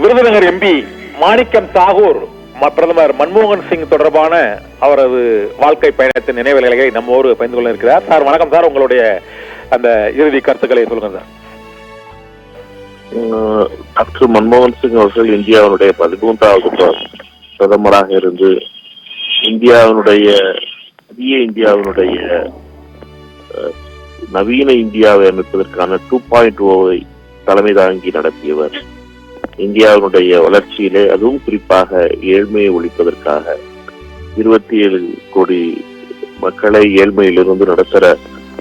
Virudhunagar MP Manickam Tagore பிரதமர் மன்மோகன் சிங் தொடர்பான அவரது வாழ்க்கை பயணத்தின் நினைவுகளை நம்மோடு பகிர்ந்து கொள்ள இருக்கிறார். சார் வணக்கம் சார், உங்களுடைய அந்த இறுதி கருத்துக்களை சொல்லுங்க சார். டாக்டர் மன்மோகன் சிங் அவர்கள் இந்தியாவுடைய 13வது பிரதமராக இருந்து இந்தியாவினுடைய புதிய இந்தியாவினுடைய நவீன இந்தியாவை அமைப்பதற்கான 2.0 தலைமை தாங்கி நடத்தியவர். இந்தியாவினுடைய வளர்ச்சியிலே அதுவும் குறிப்பாக ஏழ்மையை ஒழிப்பதற்காக 27 கோடி மக்களை ஏழ்மையிலிருந்து நடத்துற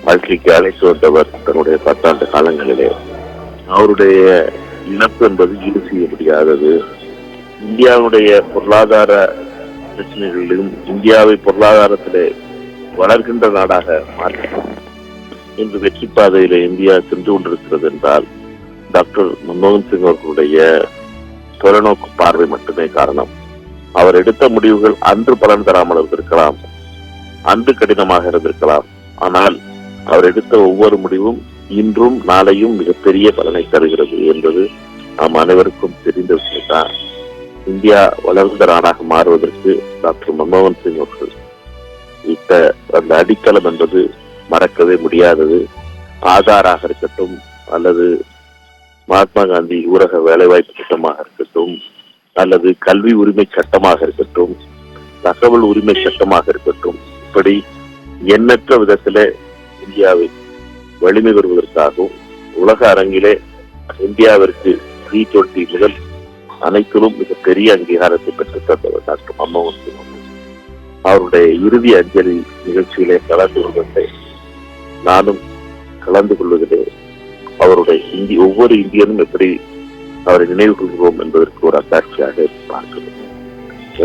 வாழ்க்கைக்கு அழைத்து வந்தவர். தன்னுடைய 10 ஆண்டு காலங்களிலே அவருடைய இழப்பு என்பது ஈடு செய்ய முடியாதது. இந்தியாவுடைய பொருளாதார பிரச்சனைகளிலும் இந்தியாவை பொருளாதாரத்திலே வளர்கின்ற நாடாக மாற்றம் இன்று வெற்றி பாதையில இந்தியா சென்று கொண்டிருக்கிறது என்றால் டாக்டர் மன்மோகன் சிங் அவர்களுடைய தொலைநோக்கு பார்வை மட்டுமே காரணம். அவர் எடுத்த முடிவுகள் அன்று பலன் தராமல் இருந்திருக்கலாம், அன்று கடினமாக இருந்திருக்கலாம். ஆனால் அவர் எடுத்த ஒவ்வொரு முடிவும் இன்றும் நாளையும் மிகப்பெரிய பலனை தருகிறது என்பது நாம் அனைவருக்கும் தெரிந்த விஷயம்தான். இந்தியா வளர்ந்த நாடாக மாறுவதற்கு டாக்டர் மன்மோகன் சிங் அவர்கள் இட்ட அந்த அடித்தளம் என்பது மறக்கவே முடியாதது. ஆதாராக இருக்கட்டும், அல்லது மகாத்மா காந்தி ஊரக வேலைவாய்ப்பு திட்டமாக இருக்கட்டும், அல்லது கல்வி உரிமை சட்டமாக இருக்கட்டும், தகவல் உரிமை சட்டமாக இருக்கட்டும், இப்படி எண்ணற்ற விதத்திலே இந்தியாவை வலிமை பெறுவதற்காகவும் உலக அரங்கிலே இந்தியாவிற்கு G20 முதல் அனைத்திலும் மிகப்பெரிய அங்கீகாரத்தை பெற்று தந்தவர் டாக்டர் மன்மோகன் சிங். அவருடைய இறுதி அஞ்சலி நிகழ்ச்சியிலே கலந்து கொள்வதை நானும் கலந்து கொள்வதிலே அவருடைய ஒவ்வொரு இந்தியனும் எப்படி அவரை நினைவு கொள்கிறோம் என்பதற்கு ஒரு அத்தாட்சியாக பார்க்கிறோம்.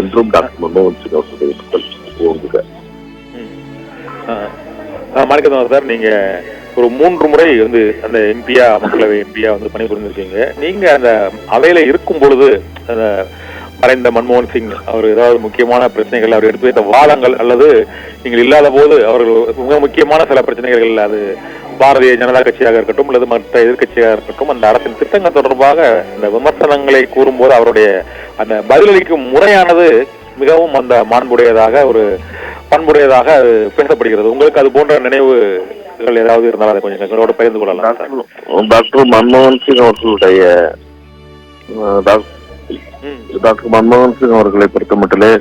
என்றும் டாக்டர் மன்மோகன் சிங் அவர்களுடைய மக்கள் ஓங்குக. மாணிக்கம் சார், நீங்க ஒரு 3 முறை அந்த எம்பியா, மக்களவை எம்பியா பணிபுரிந்திருக்கீங்க. நீங்க அந்த அவையில இருக்கும் பொழுது அந்த மறைந்த மன்மோகன் சிங் அவர் ஏதாவது முக்கியமான பிரச்சனைகள் அவர் எடுத்து வைத்த வாதங்கள், அல்லது நீங்கள் இல்லாத போது அவர்கள் மிக முக்கியமான சில பிரச்சனைகள், அது பாரதிய ஜனதா கட்சியாக இருக்கட்டும் அல்லது மற்ற எதிர்கட்சியாக இருக்கட்டும், அந்த அரசின் திட்டங்கள் தொடர்பாக இந்த விமர்சனங்களை கூறும்போது அவருடைய அந்த பதிலளிக்கும் முறையானது மிகவும் அந்த மாண்புடையதாக ஒரு பண்புடையதாக பேசப்படுகிறது. உங்களுக்கு அது போன்ற நினைவுகள் ஏதாவது இருந்தாலும் அதை கொஞ்சம் எங்களோட பகிர்ந்து கொள்ளலாம். டாக்டர் மன்மோகன் சிங் அவர்களுடைய டாக்டர் மன்மோகன் சிங் அவர்களை பொறுத்த மட்டிலே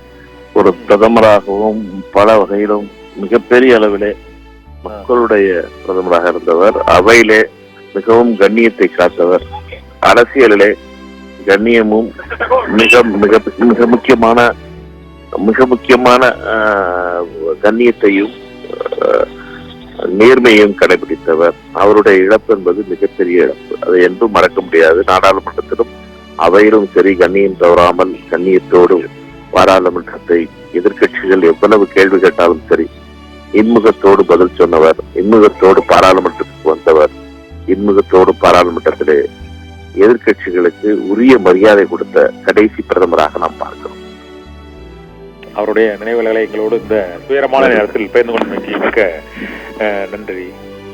ஒரு பிரதமராகவும் பல வகையிலும் மிகப்பெரிய அளவிலே மக்களுடைய பிரதமராக இருந்தவர். அவையிலே மிகவும் கண்ணியத்தை காத்தவர். அரசியலிலே கண்ணியமும் மிக மிக மிக முக்கியமான கண்ணியத்தையும் நேர்மையையும் கடைபிடித்தவர். அவருடைய இழப்பு என்பது மிகப்பெரிய இழப்பு. அதை என்றும் மறக்க முடியாது. நாடாளுமன்றத்திலும் அவையிலும் சரி கண்ணியம் தவறாமல் கண்ணியத்தோடு பாராளுமன்றத்தை எதிர்கட்சிகள் எவ்வளவு கேள்வி கேட்டாலும் சரி இன்முகத்தோடு பதில் சொன்னவர். இன்முகத்தோடு பாராளுமன்றத்துக்கு வந்தவர். இன்முகத்தோடு பாராளுமன்றத்திலே எதிர்கட்சிகளுக்கு உரிய மரியாதை கொடுத்த கடைசி பிரதமராக நாம் பார்க்கிறோம். அவருடைய நினைவுகளை எங்களோடு இந்த துயரமான நேரத்தில் பகிர்ந்து கொண்டமைக்கு மிக்க நன்றி.